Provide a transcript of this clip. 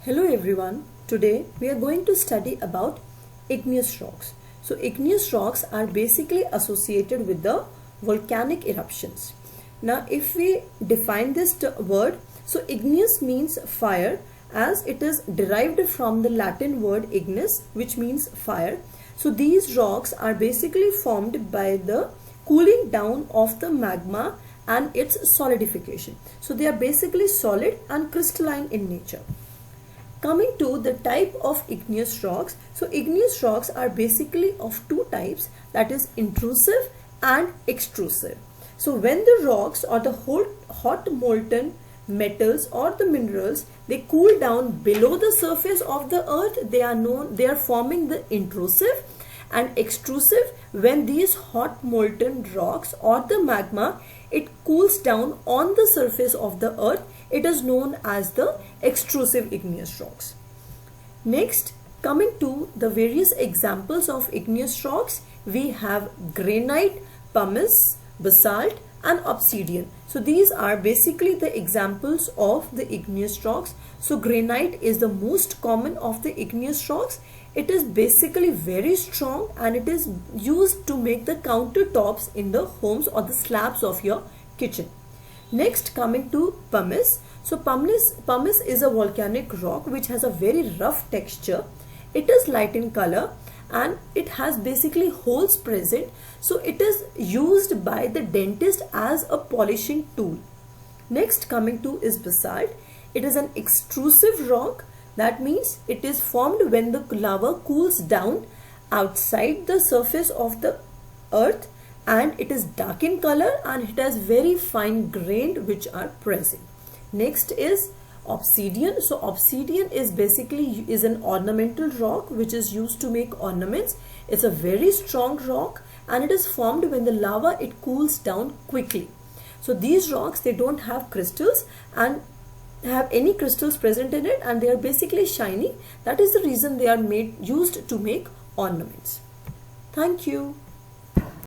Hello everyone. Today we are going to study about igneous rocks. So igneous rocks are basically associated with the volcanic eruptions. Now if we define this word, so igneous means fire as it is derived from the Latin word ignis, which means fire. So these rocks are basically formed by the cooling down of the magma and its solidification. So they are basically solid and crystalline in nature. Coming to the type of igneous rocks, so igneous rocks are basically of two types, that is intrusive and extrusive. So when the rocks or the hot molten metals or the minerals, they cool down below the surface of the earth, they are forming the intrusive, and extrusive when these hot molten rocks or the magma, it cools down on the surface of the earth, it is known as the extrusive igneous rocks. Next, coming to the various examples of igneous rocks, we have granite, pumice, basalt and obsidian. So these are basically the examples of the igneous rocks. So granite is the most common of the igneous rocks. It is basically very strong and it is used to make the countertops in the homes or the slabs of your kitchen. Next, coming to pumice. So pumice is a volcanic rock which has a very rough texture. It is light in color and it has basically holes present. So it is used by the dentist as a polishing tool. Next, coming to is basalt. It is an extrusive rock. That means it is formed when the lava cools down outside the surface of the earth, and it is dark in color and it has very fine grained which are present. Next is obsidian. So obsidian is basically an ornamental rock which is used to make ornaments. It's a very strong rock and it is formed when the lava, it cools down quickly. So these rocks, they don't have crystals and have any crystals present in it, and they are basically shiny. That is the reason they are used to make ornaments. Thank you.